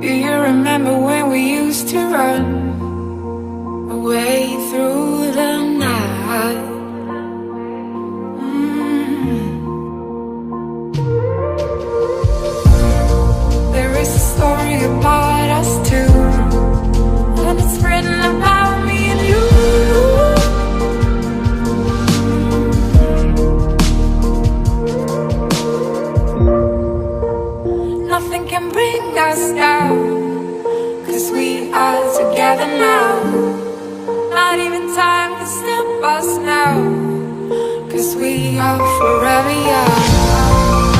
Do you remember when we used to run away through the night? There is a story about us two, and it's written about me and you. Nothing can bring us down, 'cause we are together now. Not even time can stop us now, 'cause we are forever young.